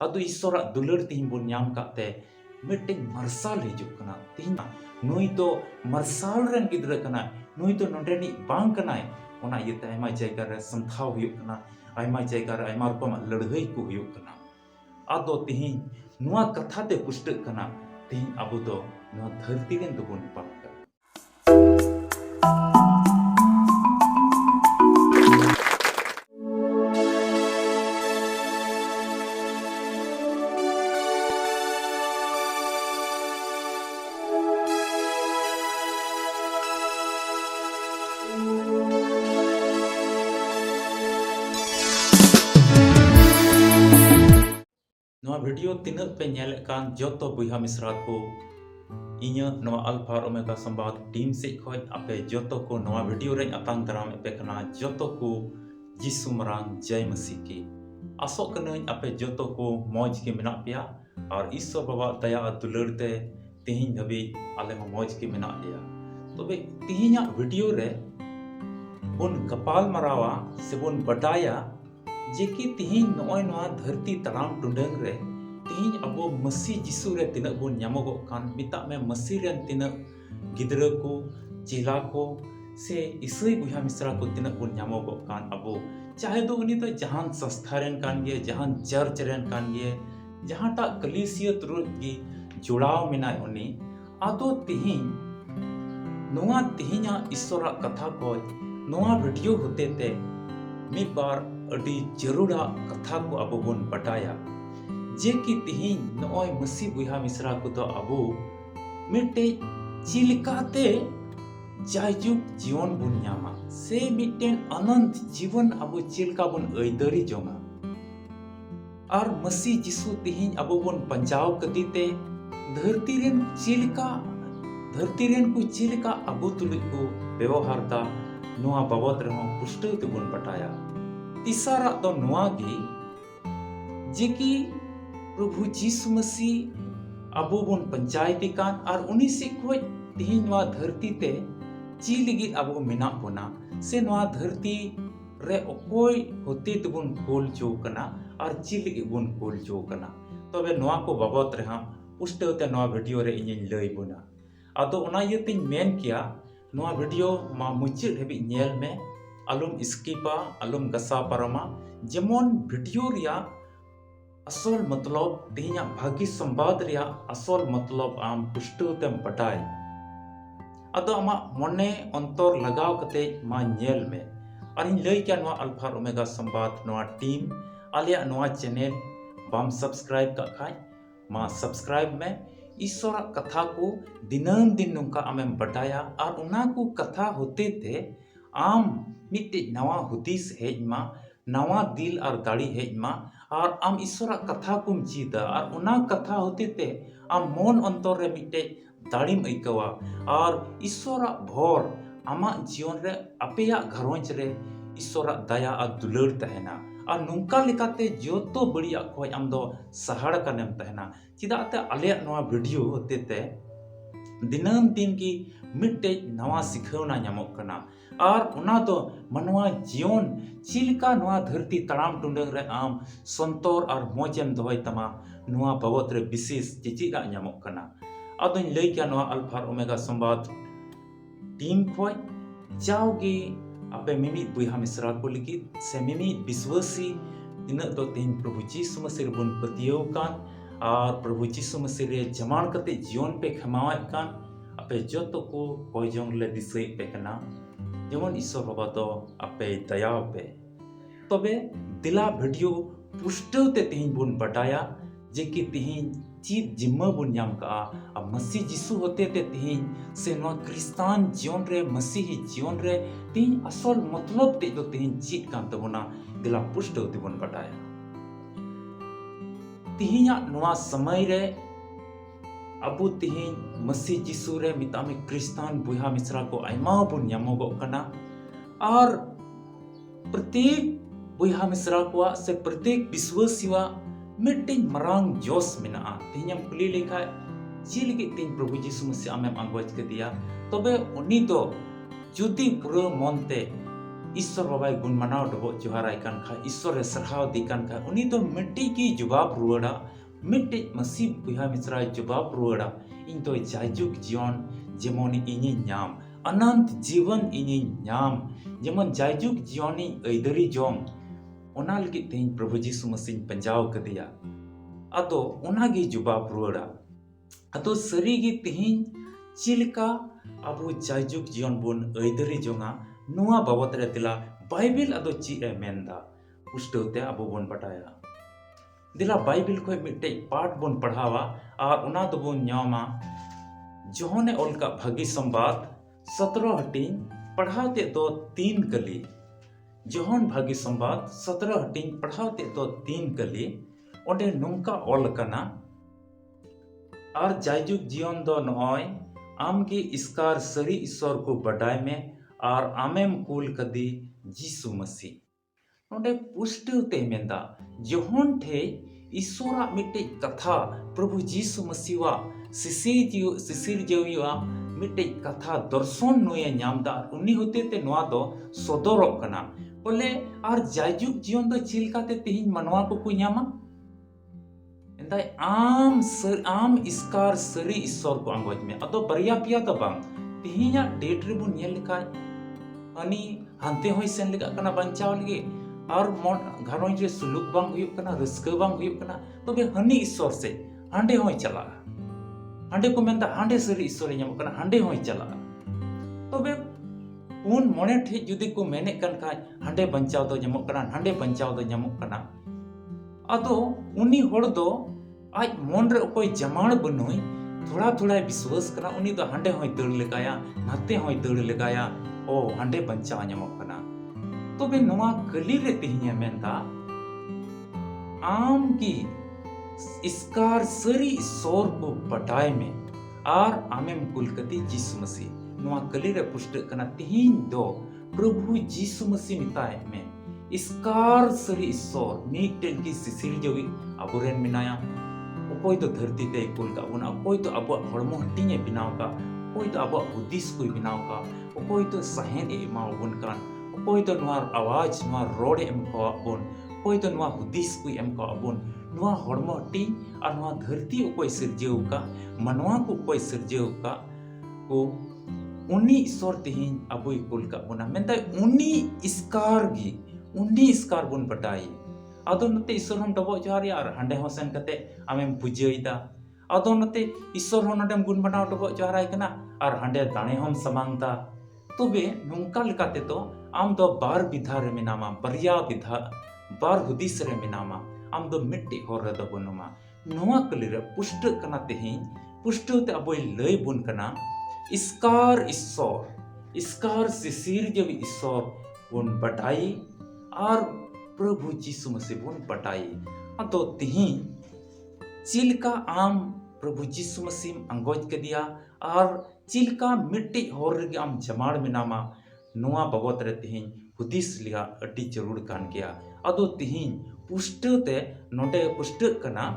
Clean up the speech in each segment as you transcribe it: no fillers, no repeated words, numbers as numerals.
ᱟᱫᱚ ᱤᱥᱥᱚᱨᱟᱜ ᱫᱩᱞᱟᱹᱲ ᱛᱤᱦᱤᱧ ᱵᱚᱱ ᱧᱟᱢ ᱠᱟᱜᱛᱮ ᱢᱤᱫᱴᱮᱱ ᱢᱟᱨᱥᱟᱞ ᱦᱤᱡᱩᱜ ᱠᱟᱱᱟ ᱛᱤᱦᱤᱧ ᱱᱩᱭ ᱫᱚ ᱢᱟᱨᱥᱟᱞ ᱨᱮᱱ ᱜᱤᱫᱽᱨᱟᱹ ᱠᱟᱱᱟᱭ, ᱱᱩᱭ ᱫᱚ ᱱᱚᱰᱮᱱᱤᱡ ᱵᱟᱝ ᱠᱟᱱᱟᱭ। ᱚᱱᱟ ᱤᱭᱟᱹᱛᱮ ᱟᱭᱢᱟ ᱡᱟᱭᱜᱟ ᱨᱮ ᱥᱟᱢᱠᱷᱟᱣ ᱦᱩᱭᱩᱜ ᱠᱟᱱᱟ, ᱟᱭᱢᱟ ᱡᱟᱭᱜᱟ ᱨᱮ ᱟᱭᱢᱟ ᱨᱚᱠᱚᱢᱟᱜ ᱞᱟᱹᱲᱦᱟᱹᱭ ᱠᱚ ᱦᱩᱭᱩᱜ ᱠᱟᱱᱟ। ᱟᱫᱚ ᱛᱤᱦᱤᱧ ᱱᱚᱣᱟ ᱠᱟᱛᱷᱟ ᱛᱮ ᱯᱩᱥᱴᱟᱹᱜ ᱠᱟᱱᱟ ᱛᱤᱦᱤᱧ ᱟᱵᱚ ᱫᱚ ᱱᱚᱣᱟ ᱫᱷᱟᱹᱨᱛᱤ ᱨᱮᱱ ᱫᱚᱵᱚᱱ ᱯᱟᱯ ᱠᱟᱱᱟ। नवा वीडियो तिनाग पे नेल कान जोतो बुहा मिश्रा को इᱧ नवा अल्फा और ओमेगा संवाद टीम से खoj आपे जोतो को नवा वीडियो रे अतांग दाराम पे कना जोतो को जिसु मरांग जय मसीह की आसो कनई आपे जोतो को मौज के मेना पिया और ईश्वर बाबा दया और दुलार ते तिहिन धबी आले मौज के मेना लिया तबे तिहिना वीडियो रे बोन गपाल मरावा से बोन बडाया जे कि तिहिन नॉय नवा धरती तराम टुंडंग रे तिहिन अबो मसीह जिसु रे तिनक बोन ᱧᱟᱢᱚᱜᱚᱜ ᱠᱟᱱ मिता में मसीह रे तिनक गिदरा को चेला को से ईसाई बुहा मिश्रा को तिनक बोन ᱧᱟᱢᱚᱜᱚᱜ ᱠᱟᱱ अबो चाहे तो उनी तो जहान संस्था रेन कान गे जहान चर्च रेन कान गे जहां टा कलीसिया तुरुत की जुड़ाव मिनाय उनी आदो तिहिन नोआ तिहिना ईश्वरा कथा को नोआ वीडियो होते ते मिद बार अडी जरूरा कथा को अबो बोन बटाया जे कि तिहिन नॉय मसीह बुहा मिश्रा को तो अबो मिटे चिलकाते जायजुग जीवन बुन ᱧᱟᱢᱟ से मिटेन अनंत जीवन अबो चिलका बुन अयदरी जोंगा और मसीह जिसु तिहिन अबो बोन पंजाव कदीते धरती रेन चिलका धरती रेन को चिलका अबो तुलुज को व्यवहार दा नोआ बाबत रहो पुष्टव ते बुन बटाया तीसरा तो नोआ गी जे कि प्रभु यीशु मसीह अबो बोन पंचायती कान और उनी से खोज तिहिन नोआ धरती ते ची लगी अबो मेना बोना से नोआ धरती रे ओकोय होते तबुन कोल जो कना और ची लगी बुन कोल जो कना तबे नोआ को बाबत रे हम पुष्टव ते नोआ वीडियो रे इᱧ लई बोना आदो ओना यतिन मेन किया नोआ वीडियो मा मुचित हेबि नेल में अलुम स्किपा अलुम गसा पारमा जेमन वीडियो रिया असल मतलब तिहिना भागी संवाद रिया असल मतलब आम पुष्टव तेम बटाय अदो आमा मने अंतर लगाव कते मा नेल में और इन लई क्या नोआ अल्फा ओमेगा संवाद नोआ टीम आलिया नोआ चैनल बाम सब्सक्राइब का खाय मा सब्सक्राइब में ईश्वरा कथा को दिनम दिन नुका आमेम बटाया और उना को कथा होते थे आम मिट्टे नवा हुदिस हेजमा नवा दिल और दाड़ी हेजमा और आम ईश्वरा कथा कुम चीदा और उना कथा होते थे आम मन अंतर रे मिट्टे दाड़ीम ऐकवा और ईश्वरा भोर आमा जीवन रे अपेया घरोंज रे ईश्वरा दया और दुलार तहना और नुका लेकाते जोतो बड़िया खोज आम दो सहाड़ कनेम तहना चिदाते आले नवा वीडियो होते ते दिनम दिन की मिट्टे नवा सिखावना ᱧᱟᱢᱚᱜ कना और उना दो मनवा जीवन चिलका नवा धरती तड़ाम टुंडंग रे आम संतोर और मौजेम दोय तमा नवा बाबत रे विशेष चिचिदा ᱧᱟᱢᱚᱜ कना अदों लई क्या नवा अल्फा ओमेगा संवाद टीम खोय जाओगे आपे मिमी बुहा मिश्रा को लिखि से मिमी विश्वासी तिना तो तिन प्रभु यीशु मसीह बुन पतियो कान और प्रभु यीशु मसीह रे जमान कते जीवन पे खमावा कान आपे जोतो को कोयजोंग ले दिसई पे कना जेमन ईश्वर बाबा तो आपे दया पे तबे दिला वीडियो पुष्टव ते तिहिन बुन बटाया जे कि तिहिन चीत जिम्मा बुन ᱧᱟᱢ का अब मसीह यीशु होते ते तिहिन से नवा क्रिस्तान जीवन रे मसीही जीवन रे तिहिन असल मतलब ते जो तिहिन चीत कान तबना दिला पुष्टव ते बुन बटाया तिहिना नवा समय रे अबु तिहिन मसीह यीशु रे मिता में क्रिस्तान बुहा मिश्रा को आयमा बुन ᱧᱟᱢᱚᱜᱚᱜ कना और प्रत्येक बुहा मिश्रा को से प्रत्येक विश्वासीवा मिट्टिन मरांग जोश मिना तिहिन कुली लेखा ची लगी तिन प्रभु यीशु मसीह आमेम आंगवाज के दिया तबे उनी दो जुदी पूरा मनते ईश्वर बाबाय गुण मनाव डबो जोहाराय कान खा ईश्वर सरहाव दी कान खा उनी तो मिट्टी की जवाब रुआड़ा मिट्टी मसी बुहा मिश्रा जवाब रुआड़ा इन तो जायजुग जीवन जेमन इनी नाम अनंत जीवन इनी नाम जेमन जायजुग जीवनी ऐदरी जोम ओना लगी तेन प्रभु जीसु मसीह पंजाव कदिया अदो ओनागी जवाब रुआड़ा अदो सरीगी तेन चिलका अबो जायजुग जीवन बोन ऐदरी जोंगा नुआ बाबत रे तिला बाइबिल अदो ची ए मेंदा पुष्टोते अबो बोन पटाया दिला बाइबिल को मिट्टे पाठ बोन पढ़ावा और उना दो बोन न्यामा जोहने ओलका भागी संवाद 17 हटिंग पढ़ाते तो 3 कली जोहन भागी संवाद 17 हटिंग पढ़ाते तो 3 कली ओंडे नुंका ओल कना और जायजुग जीवन दो नॉय आमगे इसकार सरी ईश्वर को बडाय में और आमेम कूल कदी जीसु मसीह नोडे पुष्टते मेंदा जोहन ठे ईश्वरा मिट्टे कथा प्रभु जीसु मसीहा सिसिर जेविया मिट्टे कथा दर्शन नोये नामदा उनी होते ते नोआ दो सदरक कना बोले और जायजुग जीवन दो चिलकाते तेहिन मनवा को कु नामा एंदाय आम इसकार सरी ईश्वर को अंगोज में अदो बरिया पिया तो बांग तेहिना डेट रे बुन नेल लिखाय अनि हानते होय सेन लिगा कना बंचाव लगे और मन घरों सुलूक बांग हुयुक कना रस्का बांग हुयुक कना तबे हनी ईश्वर से हांडे होय चला हांडे को मेंदा हांडे सरी ईश्वर ᱧᱟᱢᱚᱜ कना हांडे होय चला तबे उन मने ठे जुदी को मेने कन खाय हांडे बंचाव दो ᱧᱟᱢᱚᱜ कना हांडे बंचाव दो ᱧᱟᱢᱚᱜ कना अदो उनी होड़ दो आज मन रे कोई जमाण बनुई थोड़ा थोड़ा विश्वास कना उनी दो हांडे होय दड़ लगाया नाते होय दड़ लगाया ओ हांडे बंचाव ᱧᱟᱢᱚᱜ कना तबे नोआ कली रे तेहिया मेंदा आम की इसकार सरी ईश्वर को बटाय में और आमेम कुलकती जीसु मसीह नोआ कली रे पुष्ट कना तेहिन दो प्रभु जीसु मसीह मिताय में इसकार सरी ईश्वर मीटेन की सिसिर जोगी अबुरेन मिनाया ओकोय तो धरती ते कुल का उना ओकोय तो अब हड़मो हटिने बिनाव का ओकोय तो अब हुदिस कोई बिनाव का ओकोय तो सहेन एमाव बुन कान ओकोय तो नोआ आवाज नोआ रोड एम को अबुन ओकोय तो नोआ हुदिस कोई एम को अबुन नोआ हड़मो हटी और नोआ धरती ओकोय सिरजेव का मनवा को ओकोय सिरजेव का को उनी ईश्वर तेहिन अबुय कुल का बुना मेंदा उनी इसकार बुन बटाई अदो नते ईश्वर हम डबो जोहार यार हांडे होसन कते आमेम पूजयदा अदो नते ईश्वर हो नडेम गुण बनाव डबो जोहाराय कना और हांडे दाणे हम समांगदा तबे नुंका लेकाते तो आम दो बार विधा रे मिनामा बरिया विधा बार हुदिस रे मिनामा आम दो मिट्टी होर रे दो बनुमा नोआ कली रे पुष्ट कना तेहिन पुष्टते अबोय लय बुन कना इसकार ईश्वर इसकार सिसिर जब ईश्वर बुन बटाई और प्रभु जीसु मसीह बुन बटाई अतो तेहिन चिलका आम प्रभु जीसु मसीह अंगोज के दिया और चिलका मिट्टी होर रे आम जमाड़ मिनामा नोआ बाबत रे तेहिन हुदिस लिया अति जरूर कान गया अदो तेहिन पुष्टते नोडे पुष्ट कना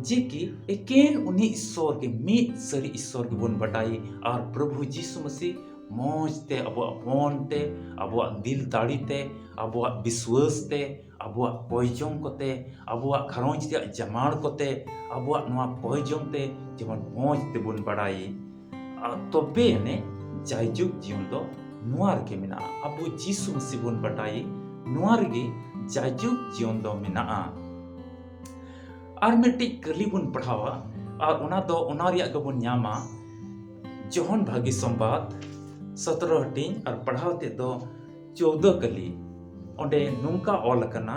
जे कि एकेन उनी ईश्वर के मीत सरी ईश्वर के बुन बटाई और प्रभु जीसु मसीह मौजते अबो मन ते अबो दिल दाड़ी ते अबो विश्वास ते अबो कोयजों कोते अबो घरोंज ते जमाड़ कोते अबो नोआ कोयजों ते जेमन मौज ते बुन बड़ाई तबे ने जायजुग जीवन दो नोआ रे मेना अबो जीसु मसीह बुन बटाई नोआ रे जायजुग जीवन दो मेना और मिट्टी कली बुन पढ़ावा और उना दो उना रिया गबुन न्यामा जोहन भागी संवाद 17 हटिंग और पढ़ावते दो 14 कली ओंडे नुंका ऑल कना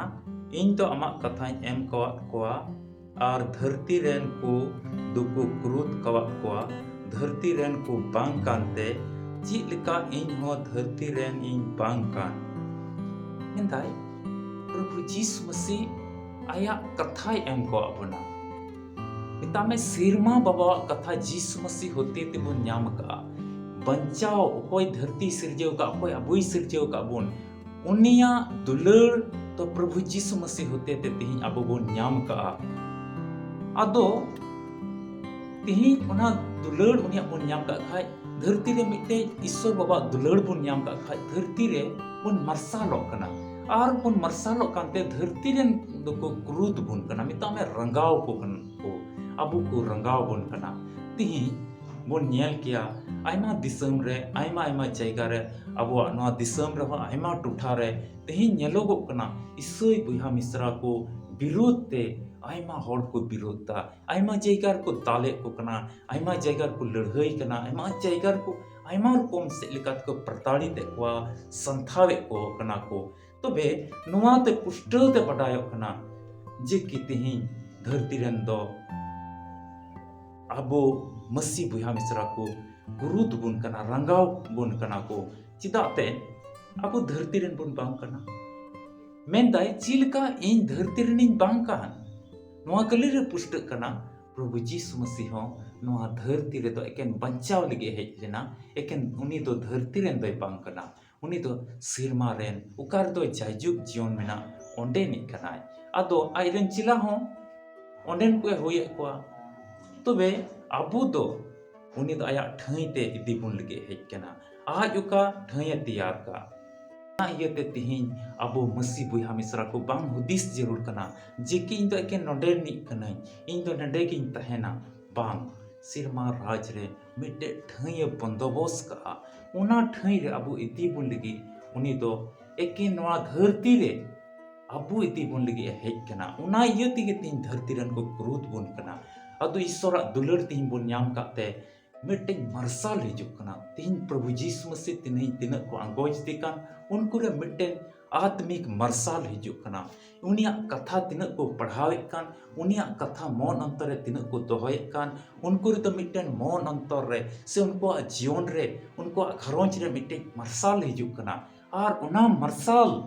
इन तो अमा कथाई एम कोआ और धरती रेन को दुकु क्रूत कवा धरती रेन को बांग कानते ची लिका इन हो धरती रेन इन बांग कान इंदाय प्रभु जीसु मसीह आया कथाई एम को अपना पिता में सिरमा बाबा कथा जीसु मसीह होते ते बुन न्याम का बंचाओ कोई धरती सिरजेव का कोई अबुई सिरजेव का बुन उनिया दुलड़ तो प्रभु जीसु मसीह होते ते तिहिं अबो बुन न्याम का अदो तिहिं उना दुलड़ उनिया बुन न्याम का खाय धरती रे मिटे ईश्वर बाबा दुलड़ बुन न्याम का खाय धरती रे bun marsalok kana ar bun marsalok kante dharti ren doko krut bun kana mitame rangau ko kan ko abu ko rangau bun kana tihi bun nyel kia aima disam re aima jaiga re abu no disam re aima totha re tihi nyelogok kana isoi buiha misra ko birod te aima hor ko birod ta aima jaiga ko dale ko kana aima jaiga ko ladhai kana aima jaiga ko aima rokom se lekat ko pertalit ko santhawe ko kana ko tobe noa te pushta te badayok kana je ki tihi dharti ren do abo masi buiha misra ko guru bun kana rangau bun kana ko chida te abo dharti ren bun bang kana mendai chilka in dharti ren in bang kan noa kali re pushta kana प्रभु जीसु मसीह नोआ धरती रे तो एकेन बचाव लगे hedge लेना एकेन उनी तो धरती रेन दो बांग कना उनी तो सिरमा रेन उकार दो जायजुग जीवन मेना ओंडे नि कनाय आदो आइरन चिला हो ओंडेन को होय को तबे आबु दो उनी तो आया ठई ते इदी बुन लगे हेज कना आज उका ठई तैयार का इयते तिहिन अबो मसी बुहा मिसरा को बांग हुदिस जरूर कना जेकी इन तो एके नोडे नि कना इन तो नडे की तहेना बांग सिरमा राज रे मिटे ठई बंदोबस का उना ठई रे अबो इति बुन लगी उनी तो एके नवा धरती रे अबो इति बुन लगी हेज कना उना इयति के तिन धरती रन को क्रोध बुन कना अदो ईश्वर दुलर तिन बुन नाम काते मिटे मरसाल हिजुक कना तीन प्रभु जीसु मसीह तिन्ही तिन को अंगोज दिकान उनको रे मिटे आत्मिक मरसाल हिजुक कना उनिया कथा तिन को पढ़ावे कान उनिया कथा मन अंतर रे तिन को दोहय कान उनको रे तो मिटे मन अंतर रे से उनको जीवन रे उनको घरोंज रे मिटे मरसाल हिजुक कना और उना मरसाल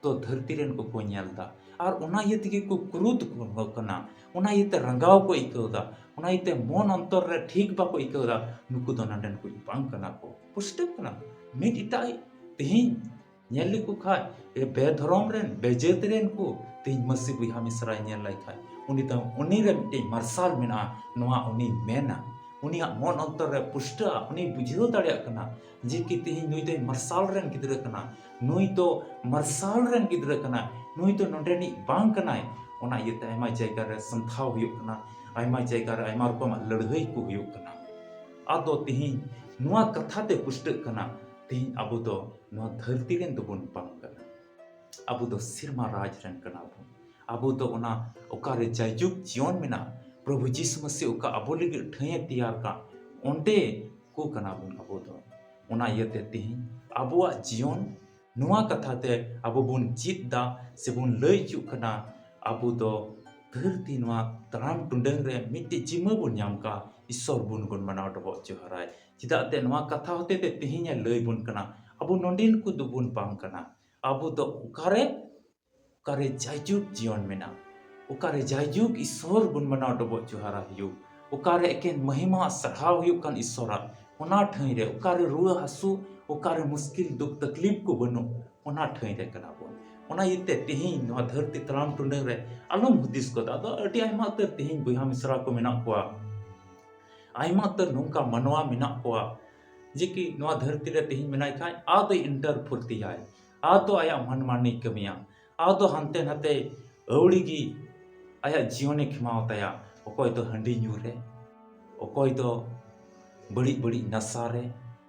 तो धरती रेन को नेलदा और उना यति को क्रोध को कना उना यते रंगाव को इकौदा उना यते मन अंतर रे ठीक बाको इकौदा नुकु दो नंडन को बांग कना को पुष्ट कना मिट इटाई तिहिन नेल को खाय ए बेधरम रेन बेजेत रेन को तिहिन मसी बुहा मिसरा नेल लाई खाय उनी तो उनी रे मिटे मरसाल मेना नोआ उनी मेना उनिया मन अंतर रे पुष्टा उनी बुझेव दाड़िया कना जे कि तिहिन नुई तो मरसाल रेन गिदरा कना नुई तो मरसाल रेन गिदरा कना नुई तो नोडेनी बांग कनाय ओना इयते आयमा जायगा रे संथाव हुयुक कना आयमा जायगा रे आयमा रकम लड़हई को हुयुक कना आदो तिहिन नुआ कथा ते पुष्ट कना तिहिन अबो दो नुआ धरती रेन दो बुन बांग कना अबो दो सिरमा राज रेन कना अबो दो ओना ओकारे जायजुग जीवन मेना प्रभु जीसु मसीह ओका अबो लगे ठय तैयार का ओंडे को कना बुन अबो दो ओना इयते तिहिन अबोआ जीवन नुआ कथा ते अबो बुन चिदा से बुन लय जु कना अबो दो धरती नुआ तराम टुंडंग रे मिट्टी जिमा बुन नाम का ईश्वर बुन गुन मनाव डबो जोहराय चिदा ते नुआ कथा होते ते तिहिnya लय बुन कना अबो नोंडिन को दु बुन पांग कना अबो दो उकारे जायजुग जीवन मेना उकारे जायजुग ईश्वर गुन मनाव डबो जोहरा हियु उकारे एकेन महिमा सराहाव हुयु कान ईश्वरा ओना ठई रे उकारे रुआ हसु उकारे मुश्किल दुख तकलीफ को बनो ओना ठई रे कना बोन ओना इते तिहिन नवा धरती तराम टुंडंग रे आलम हुदिस को दा अडी आयमा तर तिहिन बुहा मिसरा को मेना कोआ आयमा तर नोंका मनवा मेना कोआ जेकी नवा धरती रे तिहिन मेनाय खाय आ तो इंटर फुर्ती आय आ तो आया मनमानी कमिया आ तो हंते नते अवड़ीगी आया जीवने खिमाव तया ओकोय तो हंडी न्यूरे ओकोय तो बड़ी बड़ी नशा रे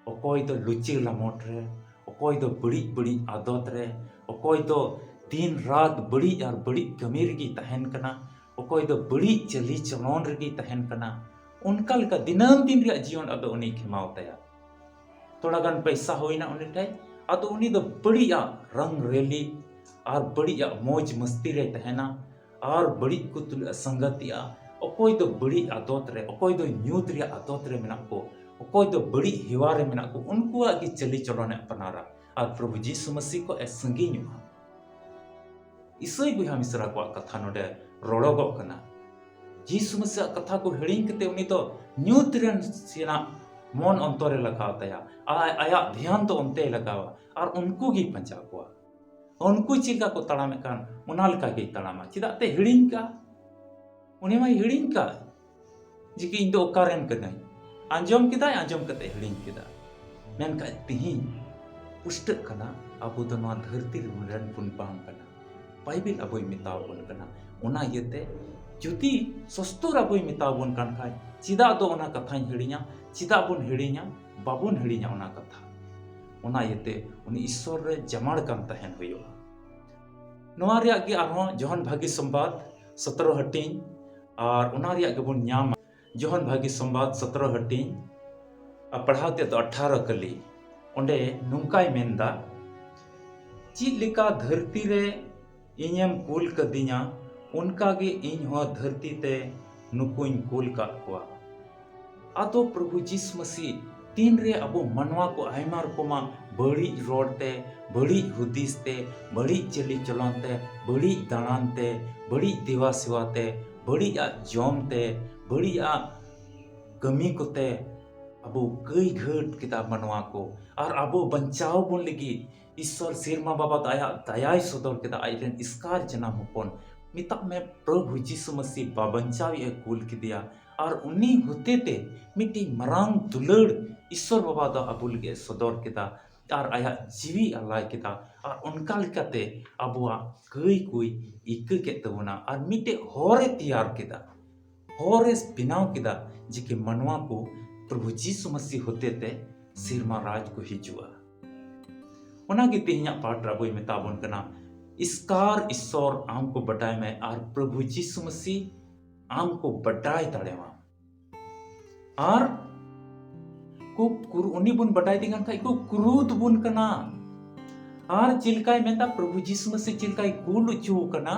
ओकोय तो लुची लमोट रे ओकोय तो बड़ी बड़ी आदत रे ओकोय तो दिन रात बड़ी और बड़ी कमी रगी तहन कना ओकोय तो बड़ी चली चलोन रगी तहन कना उनका लका दिनम दिन रे जीवन अदो उनी खिमाव तया थोड़ा गान पैसा होइना उनी ठाई अदो उनी दो बड़ी रंग रेली और बड़ी मौज मस्ती रे तहना और बड़ी कुतुल संगतिया ओकोय दो बड़ी आदत रे ओकोय दो न्यूत रे आदत रे मेना को ओकोय दो बड़ी हिवा रे मेना को उनकुआ की चली चलोने अपनारा और प्रभु जीसु मसीह को ए संगीन इसोय बुहा मिसरा को कथा नोडे रोड़ोगो कना जीसु मसीह कथा को हिड़िंग कते उनी तो न्यूत रेन सिना मन अंतरे लगाव तया आया ध्यान तो अंते लगावा और उनको गी पंचा कोआ उनको चिका को तड़ामे कान उनाल का गे तड़ामा चिदाते हिड़िंग का उनी मा हिड़िंग का जिकी इन दो ओकारेन कनाई आंजोम किदा आंजोम कते हिड़िंग किदा मेनका तिहिन पुष्ट कना अबो दो नवा धरती रन पुन बांग कना बाइबिल अबोय मिताव बोन कना ओना येते जुदी सस्तर अबोय मिताव बोन कान खाय चिदा दो ओना कथाኝ हिड़िया चिदा बोन हिड़िया बाबोन हिड़िया ओना कथा ओना येते उनी ईश्वर रे जमाड़ कान तहन हुयो नवा रिया गे आरो जोहन भागी संवाद 17 हटिंग और ओना रिया गे बोन न्याम जोहन भागी संवाद 17 हटिंग पढ़ाते तो 18 कली ओंडे नुंकाय मेंदा चीज लिका धरती रे इñem कूल कदिया उनका गे इन हो धरती ते नुकुኝ कूल का कोआ आतो प्रभु जीसु मसीह तीन रे अबो मनवा को आयमा रकमा बड़ी रोडते बड़ी हुदिसते बड़ी चली चलनते बड़ी दानानते बड़ी देवा सेवाते बड़ी आ जमते बड़ी आ कमी कोते अबो कई घट किताब मनवा को और अबो बंचाव बोन लगी ईश्वर सिरमा बाबा दया दयाय सदर केदा आइरेन इसकार जनाम होपन मिता में प्रभु जीसु मसीह बाबंचाव ए कूल किदिया और उन्नी होते ते मिट्टी मरांग दुलड़ ईश्वर बाबा दा अबुल के सदर केदा और आया जीवी अल्लाह केदा और उनका लिकाते अबुआ कई कोई इक के तबना और मिट्टे होरे तैयार केदा होरे बिनाव केदा जिके मनवा को प्रभु जीसु मसीह होते ते सिरमा राज को हिजुआ ओना के तेहኛ पाठ राबोय मेताबोन कना इसकार ईश्वर आम को बटाय में और प्रभु जीसु मसीह आम को बटाय ताड़ेवा और को उनी बुन बटाय दिगान खाय को क्रूद बुन कना और चिलकाय मेंदा प्रभु जीसु मसीह चिलकाय कूल चो कना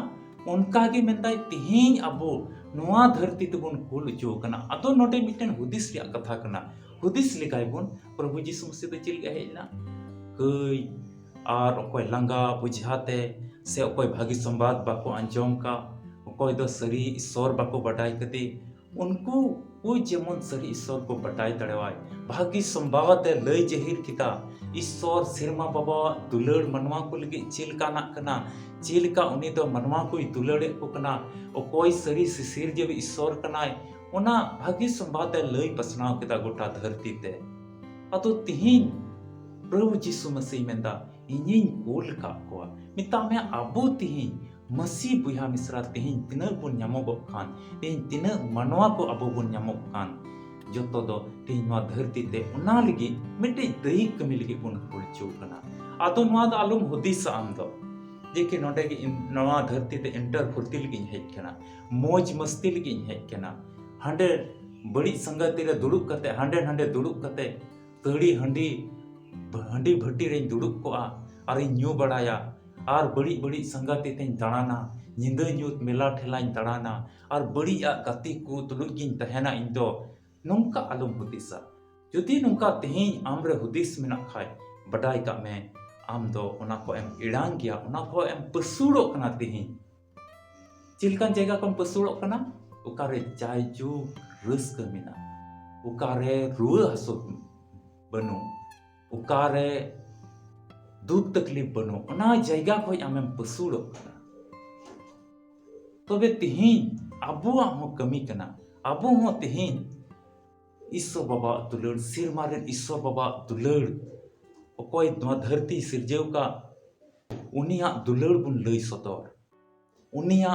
उनका गे मेंदा तेहኝ अबो नोआ धरती ते बुन कूल चो कना अतो नोटे मिटन हुदिस रिया कथा कना हुदिस लिकाय बुन प्रभु जीसु मसीह ते चिलका हेना कई और अकोय लंगा बुझाते से अकोय भागी संवाद बाको अंजम का अकोय दो सरी ईश्वर बाको बटाई कदी उनको वो जेमन सरी ईश्वर को बटाई दड़ेवाय भागी संवाद लय जहिर किता ईश्वर सिरमा बाबा दुलड़ मनवा को लगी चिलका ना कना चिलका उनी दो मनवा को दुलड़े को कना अकोय सरी सिर जे ईश्वर कनाय ओना भागी संवाद लय पसनाव किता गोटा धरती ते अतो तिहिन प्रभु जीसु मसीह मेंदा इनिन कूल का कोआ मिता में अबो तिहिन मसीह बुया मिश्रा तिहिन तिना बुन ᱧᱟᱢᱚᱜᱚᱜ खान तिहिन तिना मनवा को अबो बुन ᱧᱟᱢᱚᱜ खान जोतो दो तिहिन नवा धरती ते उना लगी मिटे दई कमी लगी बुन कुलचो कना आतो नवा द आलम हुदिस आम दो जेके नोडे के नवा धरती ते इंटर फुर्ती लगी हेज कना मौज मस्ती लगी हेज कना हांडे बड़ी संगति रे दुड़ुब कते हांडे हांडे दुड़ुब कते तड़ी हंडी हंडी भट्टी रे दुड़ुब कोआ और न्यू बड़ाया और बड़ी बड़ी संगति ते दाड़ाना निंदा न्यूत मेला ठेलाइन दाड़ाना और बड़ी आ गति को तुलुग गिन तहना इन दो नोंका आलम हुदिसा जुदी नोंका तेहिं आमरे हुदिस मेना खाय बडाय का में आम दो ओना को एम इडांग गया ओना को एम पसुड़ो कना तेहिं चिलकान जगह को पसुड़ो कना उकारे जायजू रस्क मिना उकारे रुआ हसो बनु उकारे दुख तकलीफ बनो ओना जगह को आमें पसुड़ो कना तबे तिहिं अबुआ हो कमी कना अबु हो तिहिं ईश्वर बाबा दुलड़ सिरमारे ईश्वर बाबा दुलड़ अकोय नवा धरती सिरजेव का उनिया दुलड़ बुन लई सदर उनिया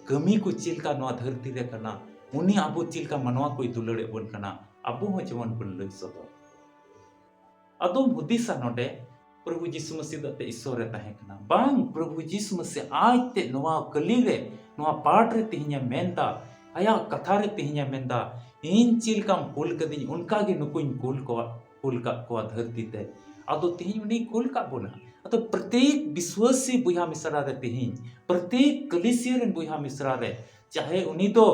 कमी को चिलका नवा धरती रे कना उनिया अबु चिलका मनवा कोई दुलड़े बन कना अबु हो जवन बुन लई सदर अदम हुदिसा नोडे प्रभु जीसु मसीह दते ईश्वर रे ताहे कना बांग प्रभु जीसु मसीह आज ते नवा कली रे नवा पाठ रे तिहिnya मेंदा आया कथा रे तिहिnya मेंदा इन चिलकाम कूल कदिन उनका गे नुकुኝ कूल का धरती ते अदो तिहिं उनी कूल का बोना अतो प्रत्येक विश्वासी बुया मिश्रा रे तिहिं प्रत्येक कलिसिया रे बुया मिश्रा रे चाहे उनी तो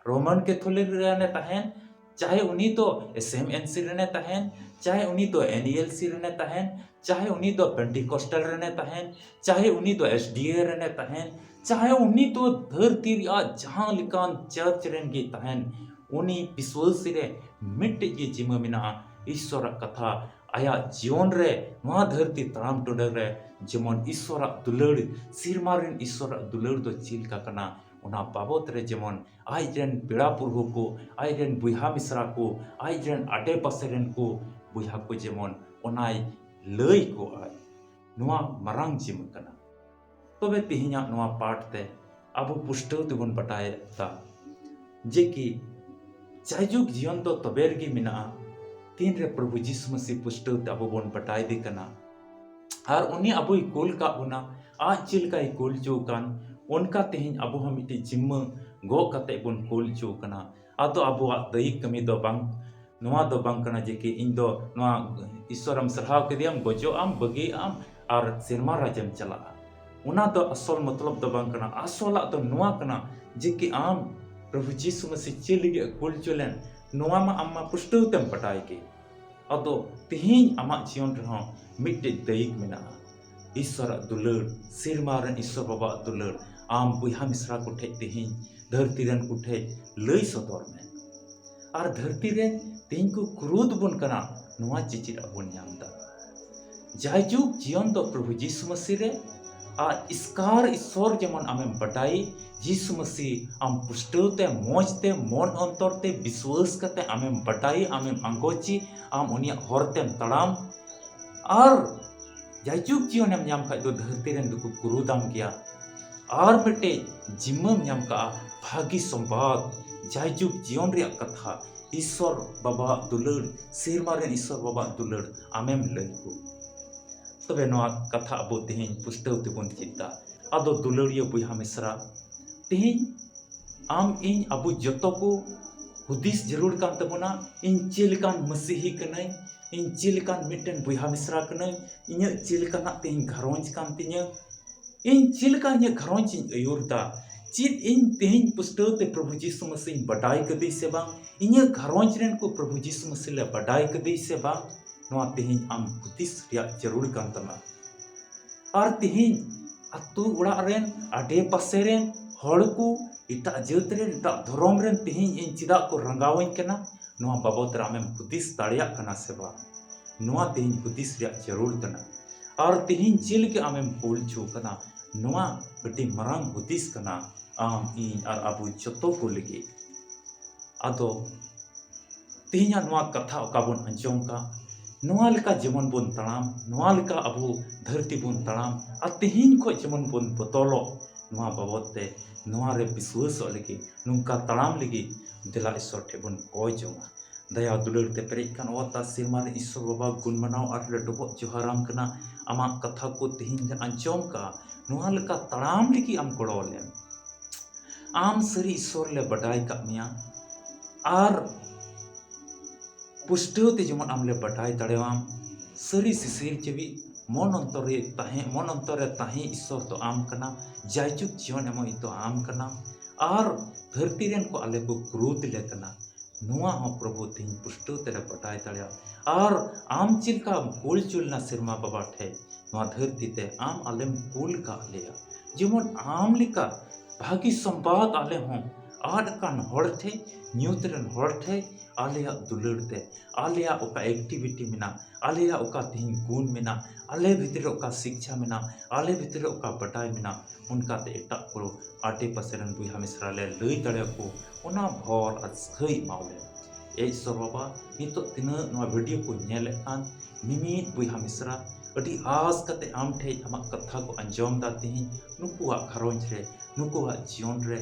रोमन कैथोलिक रे ने ताहेन चाहे उनी तो एसएमएनसी रे ताहेन चाहे उनी तो एनईएलसी रे ताहेन चाहे उनी तो पेंटिकोस्टल रे ताहेन चाहे उनी तो एसडीए रे ताहेन चाहे उनी तो धरती रे जहां लिकान चर्च रे गे ताहेन उनी विश्वासी रे मिट गे जिमा मिना ईश्वर कथा आया जीवन रे नवा धरती ताम टोडर रे जेमन ईश्वर दुलड़ सिरमा रे ईश्वर दुलड़ दो चिलका कना उना बाबत रे जेमन आइजन पेड़ा पुरहु को आइजन बुहा मिश्रा को आइजन आटे पासे रेन को बुहा को जेमन ओनाय ᱞᱟᱹᱭ ᱠᱚ ᱟᱭ ᱱᱚᱣᱟ ᱢᱟᱨᱟᱝ ᱡᱤᱢᱟᱹ ᱠᱟᱱᱟ᱾ ᱛᱚᱵᱮ ᱛᱮᱦᱮᱧᱟᱜ ᱱᱚᱣᱟ ᱯᱟᱴ ᱛᱮ ᱟᱵᱚ ᱯᱩᱥᱴᱟᱹᱣ ᱛᱮᱵᱚᱱ ᱵᱟᱰᱟᱭᱮᱫᱟ ᱡᱮ ᱠᱤ ᱡᱟᱭᱡᱩᱜᱽ ᱡᱤᱭᱚᱱ ᱫᱚ ᱛᱚᱵᱮ ᱨᱮᱜᱮ ᱢᱮᱱᱟᱜᱼᱟ ᱛᱤᱱᱨᱮ ᱯᱨᱚᱵᱷᱩ ᱡᱤᱥᱩ ᱢᱟᱹᱥᱤ ᱯᱩᱥᱴᱟᱹᱣ ᱛᱮ ᱟᱵᱚ ᱵᱚᱱ ᱵᱟᱰᱟᱭᱮᱫᱮ ᱠᱟᱱᱟ ᱟᱨ ᱩᱱᱤ ᱟᱵᱚᱭ ᱠᱳᱞ ᱠᱟᱜ ᱵᱚᱱᱟ ᱟᱡ ᱪᱮᱫ ᱞᱮᱠᱟᱭ ᱠᱳᱞ ᱦᱚᱪᱚ ᱟᱠᱟᱱ ᱚᱱᱠᱟ ᱛᱮᱦᱮᱧ ᱟᱵᱚ ᱦᱚᱸ ᱢᱤᱫᱴᱤᱡ ᱡᱤম্ᱢᱟᱹ ᱜᱚᱜ ᱠᱟᱛᱮ ᱵᱚᱱ ᱠᱳᱞ ᱦᱚᱪᱚ ᱟᱠᱟᱱᱟ᱾ ᱟᱫᱚ ᱟᱵᱚᱣᱟᱜ ᱫᱟᱹᱭᱤᱠ ᱠᱟᱹᱢᱤ ᱫᱚ ᱵᱟᱝ ᱱᱚᱣᱟ ᱫᱚ ᱵᱟᱝ ᱠᱟᱱᱟ ᱡᱮ ᱠᱤ ᱤᱧ ᱫᱚ ᱱᱚᱣᱟ ᱤᱥᱥᱚᱨᱮᱢ ᱥᱟᱨᱦᱟᱣ ᱠᱮᱫᱮᱭᱟᱢ ᱜᱚᱡᱚᱜ ᱟᱢ ᱵᱟᱹᱜᱤᱭᱟᱜ ᱟᱢ ᱟᱨ ᱥᱮᱨᱢᱟ ᱨᱟᱡᱮᱢ ᱪᱟᱞᱟᱜᱼᱟ᱾ ᱚᱱᱟ ᱫᱚ ᱟᱥᱚᱞ ᱢᱚᱛᱞᱚᱵ ᱫᱚ ᱵᱟᱝ ᱠᱟᱱᱟ। ᱟᱥᱚᱞᱟᱜ ᱫᱚ ᱱᱚᱣᱟ ᱠᱟᱱᱟ ᱡᱮ ᱠᱤ ᱟᱢ ᱯᱨᱚᱵᱷᱩ ᱡᱤᱥᱩ ᱢᱟᱹᱥᱤ ᱪᱮᱫ ᱞᱟᱹᱜᱤᱫ ᱠᱳᱞ ᱦᱚᱪᱚ ᱞᱮᱱ ᱱᱚᱣᱟ ᱢᱟ ᱟᱢ ᱢᱟ ᱯᱩᱥᱴᱟᱹᱣ ᱛᱮᱢ ᱵᱟᱰᱟᱭ ᱜᱮ। ᱟᱫᱚ ᱛᱮᱦᱮᱧ ᱟᱢᱟᱜ ᱡᱤᱭᱚᱱ ᱨᱮᱦᱚᱸ ᱢᱤᱫᱴᱮᱡ ᱫᱟᱹᱭᱤᱠ ᱢᱮᱱᱟᱜᱼᱟ। ᱤᱥᱥᱚᱨᱟᱜ ᱫᱩᱞᱟᱹᱲ ᱥᱮᱨᱢᱟ ᱨᱮᱱ ᱤᱥᱥᱚᱨ ᱵᱟᱵᱟᱣᱟᱜ ᱫᱩᱞᱟᱹᱲ ᱟᱢ ᱵᱚᱭᱦᱟ ᱢᱤᱥᱨᱟ ᱠᱚᱴᱷᱮᱡ ᱛᱮᱦᱮᱧ ᱫᱷᱟᱹᱨᱛᱤ ᱨᱮᱱ ᱠᱚᱴᱷᱮᱡ ᱞᱟᱹᱭ ᱥᱚᱫᱚᱨ ᱢᱮ। ᱟᱨ ᱫᱷᱟᱹᱨᱛᱤ ᱨᱮ ᱛᱮᱦᱮᱧ ᱠᱚ ᱠᱨᱩᱫ ᱵᱚᱱ ᱠᱟᱱᱟ ᱱᱚᱣᱟ ᱪᱮᱪᱮᱫ ᱵᱚᱱ ᱧᱟᱢᱫᱟ। ᱡᱟᱭᱡᱩᱜᱽ ᱡᱤᱭᱚᱱ ᱫᱚ ᱯᱨᱚᱵᱷᱩ ᱡᱤᱥᱩ ᱢᱟᱹᱥᱤ ᱨᱮ ᱟᱨ ᱤᱥᱠᱟᱨ ᱤᱥᱥᱚᱨ ᱡᱮᱢᱚᱱ ᱟᱢᱮᱢ ᱵᱟᱰᱟᱭ ᱡᱤᱥᱩ ᱢᱟᱹᱥᱤ ᱟᱢ ᱯᱩᱥᱴᱟᱹᱣ ᱛᱮ ᱢᱚᱡᱽ ᱛᱮ ᱢᱚᱱ ᱚᱱᱛᱚᱨ ᱛᱮ ᱵᱤᱥᱣᱟᱹᱥ ᱠᱟᱛᱮ ᱟᱢᱮᱢ ᱵᱟᱰᱟᱭ ᱟᱢᱮᱢ ᱟᱸᱜᱚᱪি ᱟᱢ ᱩᱱᱤᱭᱟᱜ ᱦᱚᱨ ᱛᱮᱢ ᱛᱟᱲᱟᱢ ᱟᱨ ᱡᱟᱭᱡᱩᱜᱽ ᱡᱤᱭᱚᱱᱮᱢ ᱧᱟᱢ ᱠᱷᱟᱡ ᱫᱚ ᱫᱷᱟᱹᱨᱛᱤ ᱨᱮᱱ ᱫᱚᱠᱚ ᱠᱩᱨᱩᱫᱟᱢ ᱜᱮᱭᱟ। ᱟᱨ ᱢᱤᱫᱴᱮᱡ ᱡᱤम्ᱢᱟᱹᱢ ᱧᱟᱢ ᱠᱟᱜᱼᱟ ᱵᱷᱟᱹᱜᱤ ᱥᱚᱢᱵᱟᱫ ᱡᱟᱭᱡᱩᱜᱽ ᱡᱤᱭᱚᱱ ᱨᱮᱭᱟᱜ ᱠᱟᱛᱷᱟ ᱤᱥᱥᱚᱨ ᱵᱟᱵᱟᱣᱟᱜ ᱫᱩᱞᱟᱹᱲ ᱥᱮᱨᱢᱟ ᱨᱮᱱ ᱤᱥᱥᱚᱨ ᱵᱟᱵᱟᱣᱟᱜ ᱫᱩᱞᱟᱹᱲ ᱟᱢᱮᱢ ᱞᱟᱹᱭ ᱠᱚ। ᱛᱚᱵᱮ ᱱᱚᱣᱟ ᱠᱟᱛᱷᱟ ᱟᱵᱚ ᱛᱮᱦᱮᱧ ᱯᱩᱥᱴᱟᱹᱣ ᱛᱮᱵᱚᱱ ᱪᱮᱫᱟ। ᱟᱫᱚ ᱫᱩᱞᱟᱹᱲᱤᱭᱟᱹ ᱵᱚᱭᱦᱟ ᱢᱤᱥᱨᱟ ᱛᱮᱦᱮᱧ ᱟᱢ ᱤᱧ ᱟᱵᱚ ᱡᱚᱛᱚ ko ᱦᱩᱫᱤᱥ ᱡᱟᱹᱨᱩᱲ ᱠᱟᱱ ᱛᱟᱵᱚᱱᱟ ᱤᱧ ᱪᱮᱫ ᱞᱮᱠᱟᱱ ᱢᱟᱹᱥᱤᱦᱤ ᱠᱟᱹᱱᱟᱹᱧ ᱤᱧ ᱪᱮᱫ ᱞᱮᱠᱟᱱ ᱢᱤᱫᱴᱮᱱ ᱵᱚᱭᱦᱟ ᱢᱤᱥᱨᱟ ᱠᱟᱹᱱᱟᱹᱧ ᱤᱧᱟᱹᱜ ᱪᱮᱫ ᱞᱮᱠᱟᱱᱟᱜ ᱛᱮᱦᱮᱧ ᱜᱷᱟᱨᱚᱸᱡᱽ ᱠᱟᱱ ᱛᱤᱧᱟᱹ ᱤᱧ ᱪᱮᱫ ᱞᱮᱠᱟ ᱤᱧᱟᱹᱜ ᱜᱷᱟᱨᱚᱸᱡᱽ ᱤᱧ ᱟᱹᱭᱩᱨᱫᱟ ᱪᱮᱫ ᱤᱧ ᱛᱮᱦᱮᱧ ᱯᱩᱥᱴᱟᱹᱣ ᱛᱮ ᱯᱨᱚᱵᱷᱩ ᱡᱤᱥᱩ ᱢᱟᱹᱥᱤᱧ ᱵᱟᱰᱟᱭ ᱠᱟᱫᱮ ᱥᱮ ᱵᱟᱝ ᱤᱧᱟᱹᱜ ᱜᱷᱟᱨᱚᱸᱡᱽ ᱨᱮᱱ ᱠᱚ ᱯᱨᱚᱵᱷᱩ ᱡᱤᱥᱩ ᱢᱟᱹᱥᱤ ᱞᱮ ᱵᱟᱰᱟᱭ ᱠᱟᱫᱮ ᱥᱮ ᱵᱟᱝ ᱱᱚᱣᱟ ᱛᱮᱦᱮᱧ ᱟᱢ ᱦᱩᱫᱤᱥ ᱨᱮᱭᱟᱜ ᱡᱟᱹᱨᱩᱲ ᱠᱟᱱ ᱛᱟᱢᱟ। ᱟᱨ ᱛᱮᱦᱮᱧ ᱟᱛᱳ ᱚᱲᱟᱜ ᱨᱮᱱ ᱟᱰᱮ ᱯᱟᱥᱮ ᱨᱮᱱ ᱦᱚᱲ ko ᱮᱴᱟᱜ ᱡᱟᱹᱛ ᱨᱮᱱ ᱮᱴᱟᱜ ᱫᱷᱚᱨᱚᱢ ᱨᱮᱱ ᱛᱮᱦᱮᱧ ᱤᱧ ᱪᱮᱫᱟᱜ ᱠᱚ ᱨᱟᱸᱜᱟᱣᱟᱹᱧ ᱠᱟᱱᱟ ᱱᱚᱣᱟ ᱵᱟᱵᱚᱫ ᱨᱮ ᱟᱢᱮᱢ ᱦᱩᱫᱤᱥ ᱫᱟᱲᱮᱭᱟᱜ ᱠᱟᱱᱟ ᱥᱮ ᱵᱟᱝ ᱱᱚᱣᱟ ᱛᱮᱦᱮᱧ ᱦᱩᱫᱤᱥ ᱨᱮᱭᱟᱜ ᱡᱟᱹᱨᱩᱲ ᱠᱟᱱᱟ। ᱟᱨ ᱛᱮᱦᱮᱧ ᱪᱮᱫ ᱞᱮᱠᱟ ᱟᱢᱮᱢ ᱠᱳᱞ ᱦᱚᱪᱚ ᱠᱟᱱᱟ ᱱᱚᱣᱟ ᱟᱹᱰᱤ ᱢᱟᱨᱟᱝ ᱦᱩᱫᱤᱥ ᱠᱟᱱᱟ ᱟᱢ ᱤᱧ ᱟᱨ ᱟᱵᱚ ᱡᱚᱛᱚ ᱠᱚ ᱞᱟᱹᱜᱤᱫ। ᱟᱫᱚ ᱛᱮᱦᱮᱧᱟᱜ ᱱᱚᱣᱟ ᱠᱟᱛᱷᱟ ᱚᱠᱟ ᱵᱚᱱ ᱟᱸᱡᱚᱢ ᱠᱟᱜ ᱱᱚᱣᱟ ᱞᱮᱠᱟ ᱡᱮᱢᱚᱱ ᱵᱚᱱ ᱛᱟᱲᱟᱢ ᱱᱚᱣᱟ ᱞᱮᱠᱟ ᱟᱵᱚ ᱫᱷᱟᱹᱨᱛᱤ ᱵᱚᱱ ᱛᱟᱲᱟᱢ ᱟᱨ ᱛᱮᱦᱮᱧ ᱠᱷᱚᱡ ᱡᱮᱢᱚन ᱵᱚᱱ ᱵᱚᱫᱚᱞᱚᱜ ᱱᱚᱣᱟ ᱵᱟᱵᱚᱫ ᱛᱮ ᱱᱚᱣᱟ ᱨᱮ ᱵᱤᱥᱣᱟᱹᱥᱚᱜ ᱞᱟᱹᱜᱤᱫ ᱱᱚᱝᱠᱟ ᱛᱟᱲᱟᱢ ᱞᱟᱹᱜᱤᱫ ᱫᱮᱞᱟ ᱤᱥᱥᱚᱨ ᱴᱷᱮᱡ ᱵᱚᱱ ᱠᱚᱭ ᱡᱚᱝᱟ। ᱫᱟᱭᱟ ᱫᱩᱞᱟᱹᱲ ᱛᱮ ᱯᱮᱨᱮᱡ ᱠᱟᱱ ᱚᱛ ᱟᱨ ᱥᱮᱨᱢᱟ ᱨᱮ ᱤᱥᱥᱚᱨ ᱵᱟᱵᱟ ᱜᱩᱱ ᱢᱟᱱᱟᱣ ᱟᱨ ᱞᱮ ᱰᱚᱵᱚᱜ ᱡᱚᱦᱟᱨᱟᱢ ᱠᱟᱱᱟ ᱟᱢᱟᱜ ᱠᱟᱛᱷᱟ ᱠᱚ ᱛᱮᱦᱮᱧ ᱞᱮ ᱟᱸᱡᱚᱢ ᱠᱟᱜᱼᱟ ᱱᱚᱣᱟ ᱞᱮᱠᱟ ᱛᱟᱲᱟᱢ ᱞᱟᱹᱜᱤᱫ ᱟᱢ ᱜᱚᱲᱚ ᱟᱞᱮᱢ। ᱟᱢ ᱥᱟᱹᱨᱤ ᱤᱥᱥᱚᱨ ᱞᱮ ᱵᱟᱰᱟᱭ ᱠᱟᱜ ᱢᱮᱭᱟ ᱟᱨ ᱯᱩᱥᱴᱟᱹᱣ te ᱡᱮᱢᱚᱱ ᱟᱢ ᱞᱮ ᱵᱟᱰᱟᱭ ᱫᱟᱲᱮᱭᱟᱢ ᱥᱟᱹᱨᱤ ᱥᱤᱥᱤᱨ ᱪᱮᱵᱤ ᱢᱚᱱ ᱚᱱᱛᱚᱨ ᱨᱮ ᱛᱟᱦᱮᱸ ᱤᱥᱥᱚᱨ ᱫᱚ ᱟᱢ ᱠᱟᱱᱟ ᱡᱟᱭᱡᱩᱜᱽ ᱡᱤᱭᱚᱱ ᱮᱢᱚᱜᱤᱡ ᱫᱚ ᱟᱢ ᱠᱟᱱᱟ ᱟᱨ ᱫᱷᱟᱹᱨᱛᱤ ᱨᱮᱱ ᱠᱚ ᱟᱞᱮ ᱠᱚ ᱠᱨᱩᱫ ᱞᱮ ᱠᱟᱱᱟ ᱱᱚᱣᱟ ᱦᱚᱸ ᱯᱨᱚᱵᱷᱩ ᱛᱮᱦᱮᱧ ᱯᱩᱥᱴᱟᱹᱣ ᱛᱮᱞᱮ ᱵᱟᱰᱟᱭ ᱫᱟᱲᱮᱭᱟᱜᱼᱟ ᱟᱨ ᱟᱢ ᱪᱮᱫ ᱞᱮᱠᱟᱢ ᱠᱳᱞ ᱦᱚᱪᱚ ᱞᱮᱱᱟ ᱥᱮᱨᱢᱟ ᱵᱟᱵᱟ ᱴᱷᱮᱡ ᱱᱚᱣᱟ ᱫᱷᱟᱹᱨᱛᱤ te ᱟᱢ ᱟᱞᱮᱢ ᱠᱳᱞ ᱠᱟᱜ ᱞᱮᱭᱟ ᱡᱮᱢᱚᱱ ᱟᱢ ᱞᱮᱠᱟ ᱵᱷᱟᱹᱜᱤ ᱥᱚᱢᱵᱟᱫ ᱟᱞᱮ ᱦᱚᱸ ᱟᱫ ᱟᱠᱟᱱ ᱦᱚᱲ ᱴᱷᱮᱡ ᱧᱩᱛ ᱨᱮᱱ ᱦᱚᱲ ᱴᱷᱮᱡ ᱟᱞᱮᱭᱟᱜ ᱫᱩᱞᱟᱹᱲ te ᱟᱞᱮᱭᱟᱜ ᱚᱠᱟ ᱮᱠᱴᱤᱵᱷᱤᱴᱤ ᱢᱮᱱᱟᱜ ᱟᱞᱮᱭᱟᱜ ᱚᱠᱟ ᱛᱮᱦᱮᱧ ᱜᱩᱱ ᱢᱮᱱᱟᱜ ᱟᱞᱮ ᱵᱷᱤᱛᱨᱤ ᱚᱠᱟ ᱥᱤᱠᱪᱷᱟ ᱢᱮᱱᱟᱜ ᱟᱞᱮ ᱵᱷᱤᱛᱨᱤ ᱚᱠᱟ ᱵᱟᱰᱟᱭ ᱢᱮᱱᱟᱜ ᱚᱱᱠᱟᱛᱮ ᱮᱴᱟᱜ ᱠᱚ ᱟᱰᱮ ᱯᱟᱥᱮ ᱨᱮᱱ ᱵᱚᱭᱦᱟ ᱢᱤᱥᱨᱟ ᱞᱮ ᱞᱟᱹᱭ ᱫᱟᱲᱮᱭᱟᱠᱚ ᱚᱱᱟ ᱵᱷᱚᱨ ᱟᱨ ᱥᱟᱹᱭ ᱮᱢᱟᱣᱞᱮ ᱤᱥᱥᱚᱨ ᱵᱟᱵᱟ ᱱᱤᱛᱚᱜ ᱛᱤᱱᱟᱹᱜ ᱱᱚᱣᱟ ᱵᱷᱤᱰᱤᱭᱳ ᱠᱚ ᱧᱮᱞᱮᱫ ᱠᱟᱱ ᱢᱤᱢᱤᱫ ᱵᱚᱭᱦᱟ ᱢᱤᱥᱨᱟ ᱟᱹᱰᱤ ᱟᱸᱥ ᱠᱟᱛᱮ ᱟᱢ ᱴᱷᱮᱡ ᱟᱢᱟᱜ ᱠᱟᱛᱷᱟ ᱠᱚ ᱟᱸᱡᱚᱢ ᱫᱟ ᱛᱮᱦᱮᱧ ᱱᱩᱠᱩᱣᱟᱜ ᱜᱷᱟᱨᱚᱸᱡᱽ ᱨᱮ ᱱᱩᱠᱩᱣᱟᱜ ᱡᱤᱭᱚᱱ ᱨᱮ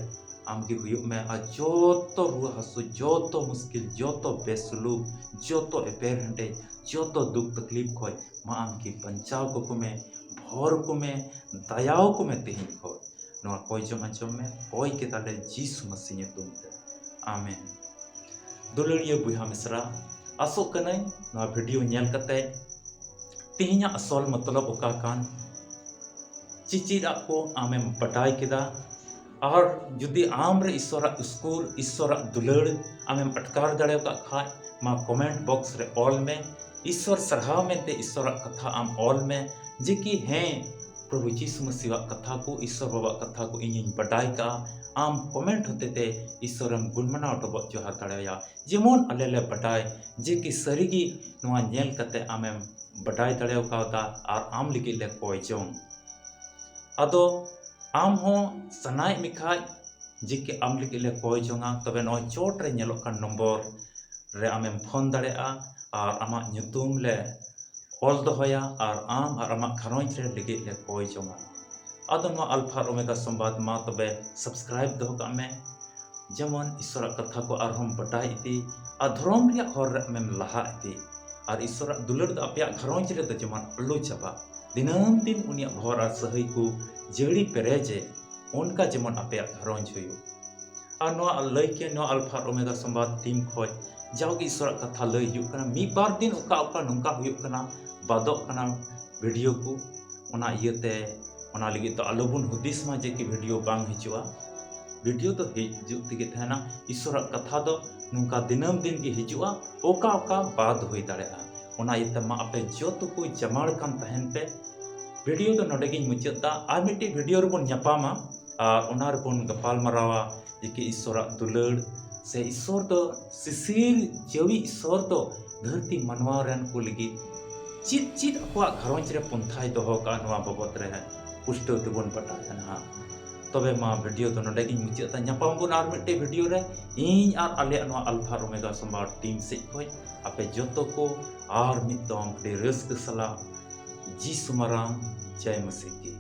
ᱟᱢᱜᱮ ᱦᱩᱭᱩᱜ ᱢᱮ ᱟᱨ ᱡᱚᱛᱚ ᱨᱩᱣᱟᱹ ᱦᱟᱹᱥᱩ ᱡᱚᱛᱚ ᱢᱩᱥᱠᱤᱞ ᱡᱚᱛᱚ ᱵᱮᱥᱩᱞᱩᱠ ᱡᱚᱛᱚ ᱮᱯᱮᱨ ᱦᱮᱸᱰᱮᱡ ᱡᱚᱛᱚ ᱫᱩᱠ ᱛᱟᱠᱞᱤᱯ ᱠᱷᱚᱡ ᱢᱟ ᱟᱢᱜᱮ ᱵᱟᱧᱪᱟᱣ ᱠᱟᱠᱚ ᱢᱮ ᱵᱷᱚᱨ ᱠᱚ ᱢᱮ ᱫᱟᱭᱟᱣ ᱠᱚ ᱢᱮ ᱛᱮᱦᱮᱧ ᱠᱷᱚᱡ ᱱᱚᱣᱟ ᱠᱚᱭ ᱡᱚᱝ ᱟᱸᱡᱚᱢ ᱢᱮ ᱠᱚᱭ ᱠᱮᱫᱟᱞᱮ ᱡᱤᱥᱩ ᱢᱟᱹᱥᱤ ᱧᱩᱛᱩᱢ ᱛᱮ ᱟᱢᱮᱱ। ᱫᱩᱞᱟᱹᱲᱤᱭᱟᱹ ᱵᱚᱭᱦᱟ ᱢᱤᱥᱨᱟ ᱟᱥᱚᱜ ᱠᱟᱹᱱᱟᱹᱧ ᱱᱚᱣᱟ ᱵᱷᱤᱰᱤᱭᱳ ᱧᱮᱞ ᱠᱟᱛᱮ ᱛᱮᱦᱮᱧᱟᱜ ᱟᱥᱚᱞ ᱢᱚᱛᱞᱚᱵ ᱚᱠᱟ ᱠᱟᱱ ᱪᱮᱪᱮᱫᱟᱜ ᱠᱚ ᱟᱢᱮᱢ ᱵᱟᱰᱟᱭ ᱠᱮᱫᱟ ᱟᱨ ᱡᱩᱫᱤ ᱟᱢᱨᱮ ᱤᱥᱥᱚᱨᱟᱜ ᱩᱥᱠᱩᱨ ᱤᱥᱥᱚᱨᱟᱜ ᱫᱩᱞᱟᱹᱲ ᱟᱢᱮᱢ ᱟᱴᱠᱟᱨ ᱫᱟᱲᱮ ᱟᱠᱟᱫ ᱠᱷᱟᱡ ᱢᱟ ᱠᱚᱢᱮᱱᱴ ᱵᱚᱠᱥ ᱨᱮ ᱚᱞ ᱢᱮ ᱤᱥᱥᱚᱨ ᱥᱟᱨᱦᱟᱣ ᱢᱮᱱᱛᱮ ᱤᱥᱥᱚᱨᱟᱜ ᱠᱟᱛᱷᱟ ᱟᱢ ᱚᱞ ᱢᱮ ᱡᱮ ᱠᱤ ᱦᱮᱸ ᱯᱨᱚᱵᱷᱩ ᱡᱤᱥᱩ ᱢᱟᱹᱥᱤᱣᱟᱜ ᱠᱟᱛᱷᱟ ᱠᱚ ᱤᱥᱥᱚᱨ ᱵᱟᱵᱟᱣᱟᱜ ᱠᱟᱛᱷᱟ ᱠᱚ ᱤᱧᱤᱧ ᱵᱟᱰᱟᱭ ᱠᱟᱜᱼᱟ ᱟᱢ ᱠᱚᱢᱮᱱᱴ ᱦᱚᱛᱮᱛᱮ ᱤᱥᱥᱚᱨᱮᱢ ᱜᱩᱱᱢᱟᱱᱟᱣ ᱰᱚᱵᱚᱜ ᱡᱚᱦᱟᱨ ᱫᱟᱲᱮᱭᱟᱭᱟ ᱡᱮᱢᱚᱱ ᱟᱞᱮ ᱞᱮ ᱵᱟᱰᱟᱭ ᱡᱮ ᱠᱤ ᱥᱟᱹᱨᱤᱜᱮ ᱱᱚᱣᱟ ᱧᱮᱞ ᱠᱟᱛᱮ ᱟᱢᱮᱢ ᱵᱟᱰᱟᱭ ᱫᱟᱲᱮ ᱠᱟᱣᱫᱟ ᱟᱨ ᱟᱢ ᱞᱟᱹᱜᱤᱫ ᱞᱮ ᱠᱚᱭ ᱡᱚᱝ ᱟᱫᱚ ᱟᱢ ᱦᱚᱸ ᱥᱟᱱᱟᱭᱮᱫ ᱢᱮ ᱠᱷᱟᱡ ᱡᱮ ᱠᱤ ᱟᱢ ᱞᱟᱹᱜᱤᱫ ᱞᱮ ᱠᱚᱭ ᱡᱚᱝᱟ ᱛᱚᱵᱮ ᱱᱚᱜᱼᱚᱭ ᱪᱚᱴ ᱨᱮ ᱧᱮᱞᱚᱜ ᱠᱟᱱ ᱱᱚᱢᱵᱚᱨ ᱨᱮ ᱟᱢᱮᱢ ᱯᱷᱳᱱ ᱫᱟᱲᱮᱭᱟᱜᱼᱟ ᱟᱨ ᱟᱢᱟᱜ ᱧᱩᱛᱩᱢ ᱞᱮ ᱚᱞ ᱫᱚᱦᱚᱭᱟ ᱟᱨ ᱟᱢ ᱟᱨ ᱟᱢᱟᱜ ᱜᱷᱟᱨᱚᱸᱡᱽ ᱨᱮ ᱞᱟᱹᱜᱤᱫ ᱞᱮ ᱠᱚᱭ ᱡᱚᱝᱟ। ᱟᱫᱚ ᱱᱚᱣᱟ ᱟᱞᱯᱷᱟ ᱟᱨ ᱳᱢᱮᱜᱟ ᱥᱚᱢᱵᱟᱫ ᱢᱟ ᱛᱚᱵᱮ ᱥᱟᱵᱥᱠᱨᱟइब ᱫᱚᱦᱚ ᱠᱟᱜ ᱢᱮ, ᱡᱮᱢᱚᱱ ᱤᱥᱥᱚᱨᱟᱜ ᱠᱟᱛᱷᱟ ᱠᱚ ᱟᱨᱦᱚᱸ ᱵᱟᱰᱟᱭ ᱤᱫᱤ ᱟᱨ ᱫᱷᱚᱨᱚᱢ ᱨᱮᱭᱟᱜ ᱦᱚᱨ ᱨᱮ ᱟᱢᱮᱢ ᱞᱟᱦᱟ ᱤᱫᱤ, ᱟᱨ ᱤᱥᱥᱚᱨᱟᱜ ᱫᱩᱞᱟᱹᱲ ᱫᱚ ᱟᱯᱮᱭᱟᱜ ᱜᱷᱟᱨᱚᱸᱡᱽ ᱨᱮᱫᱚ ᱡᱮᱢᱚᱱ ᱟᱞᱚ ᱪᱟᱵᱟᱜ, ᱫᱤᱱᱟᱹᱢ ᱫᱤᱱ ᱩᱱᱤᱭᱟᱜ ᱵᱷᱚᱨ ᱟᱨ ᱥᱟᱹᱦᱟᱹᱭ ᱠᱚ ᱡᱟᱹᱲᱤ ᱯᱮᱨᱮᱡᱮ, ᱚᱱᱠᱟ ᱡᱮᱢᱚन ᱟᱯᱮᱭᱟᱜ ᱜᱷᱟᱨᱚᱸᱡᱽ ᱦᱩᱭᱩᱜ। ᱟᱨ ᱱᱚᱣᱟ ᱞᱟᱹᱭ ᱠᱮ ᱱᱚᱣᱟ ᱟᱞᱯᱷᱟ ᱟᱨ ᱳᱢᱮᱜᱟ ᱥᱚᱢᱵᱟᱫ ᱴᱤᱢ ᱠᱷᱚᱡ ᱡᱟᱣᱜᱮ ᱤᱥᱥᱚᱨᱟᱜ ᱠᱟᱛᱷᱟ ᱞᱟᱹᱭ ᱦᱩᱭᱩᱜ ᱠᱟᱱᱟ। ᱢᱤᱫ ᱵᱟᱨ ᱫᱤᱱ ᱚᱠᱟ ᱱᱚᱝᱠᱟ ᱦᱩᱭᱩᱜ ᱠᱟᱱᱟ, ᱵᱟᱫᱚᱜ ᱠᱟᱱᱟ ᱵᱷᱤᱰᱤᱭᱳ ᱠᱚ, ᱚᱱᱟ ᱤᱭᱟᱹᱛᱮ ᱚᱱᱟ ᱞᱟᱹᱜᱤᱫ ᱫᱚ ᱟᱞᱚᱵᱚᱱ ᱦᱩᱫᱤᱥ ᱢᱟ ᱡᱮ ᱠᱤ ᱵᱷᱤᱰᱤᱭᱳ ᱵᱟᱝ ᱦᱤᱡᱩᱜᱼᱟ। ভিডিও তো হিজুᱜ ᱛᱮᱜᱮ ᱛᱟᱦᱮᱱᱟ। ᱤᱥᱥᱚᱨᱟᱜ ᱠᱟᱛᱷᱟ ᱫᱚ ᱱᱚᱝᱠᱟ ᱫᱤᱱᱟᱹᱢ ᱫᱤᱱ ᱜᱮ ᱦᱤᱡᱩᱜᱼᱟ, ᱚᱠᱟ ᱵᱟᱫ ᱦᱩᱭ ᱫᱟᱲᱮᱭᱟᱜᱼᱟ। ᱚᱱᱟ ᱤᱭᱟᱹᱛᱮ ᱢᱟ ᱟᱯᱮ ᱡᱚᱛᱚ ᱠᱚ ᱡᱟᱢᱟᱲ ᱠᱟᱱ ᱛᱟᱦᱮᱱ ᱯᱮ। ᱵᱷᱤᱰᱤᱭᱳ ᱫᱚ ᱱᱚᱰᱮ ᱜᱤᱧ ᱢᱩᱪᱟᱹᱫ ᱫᱟ, ᱟᱨ ᱢᱤᱫᱴᱤᱡ ᱵᱷᱤᱰᱤᱭᱳ ᱨᱮᱵᱚᱱ ᱧᱟᱯᱟᱢᱟ ᱟᱨ ᱚᱱᱟ ᱨᱮᱵᱚᱱ ᱜᱟᱯᱟᱞ ᱢᱟᱨᱟᱣᱟ ᱡᱮ ᱠᱤ ᱤᱥᱥᱚᱨᱟᱜ ᱫᱩᱞᱟᱹᱲ ᱥᱮ ᱤᱥᱥᱚᱨ ᱫᱚ ᱥᱤᱥᱤᱨ ᱡᱟᱹᱣᱤ ᱤᱥᱥᱚᱨ ᱫᱚ ᱫᱷᱟᱹᱨᱛᱤ ᱢᱟᱱᱣᱟ ᱨᱮᱱ ᱠᱚ ᱞᱟᱹᱜᱤᱫ ᱪᱮᱫ ᱟᱠᱚᱣᱟᱜ ᱜᱷᱟᱨᱚᱸᱡᱽ ᱨᱮ ᱯᱚᱱᱛᱷᱟᱭ ᱫᱚᱦᱚ ᱠᱟᱜᱼᱟ, ᱱᱚᱣᱟ ᱵᱟᱵᱚᱫ ᱨᱮ ᱯᱩᱥᱴᱟᱹᱣ ᱛᱮᱵᱚᱱ ᱵᱟᱰᱟᱭᱟ ᱱᱟᱦᱟᱜ। ᱛᱚᱵᱮ ᱢᱟ ᱵᱷᱤᱰᱤᱭᱳ ᱫᱚ ᱱᱚᱰᱮ ᱜᱤᱧ ᱢᱩᱪᱟᱹᱫ ᱫᱟ, ᱧᱟᱯᱟᱢ ᱵᱚᱱ ᱟᱨ ᱢᱤᱫᱴᱮᱡ ᱵᱷᱤᱰᱤᱭᱳ ᱨᱮ। ᱤᱧ ᱟᱨ ᱟᱞᱮᱭᱟᱜ ᱱᱚᱣᱟ ᱟᱞᱯᱷᱟ ᱟᱨ ᱳᱢᱮᱜᱟ ᱥᱚᱢᱵᱟᱫ ᱴᱤᱢ ᱥᱮᱡ ᱠᱷᱚᱡ ᱟᱯᱮ ᱡᱚᱛᱚ ᱠᱚ ᱟᱨ ᱢᱤᱫ ᱫᱚᱢ ᱟᱹᱰᱤ ᱨᱟᱹᱥᱠᱟᱹ ᱥᱟᱞᱟᱜ ᱡᱤᱥᱩ ᱢᱟᱨᱟᱝ ᱡᱚᱭ ᱢᱟᱥᱤ ᱠᱤ।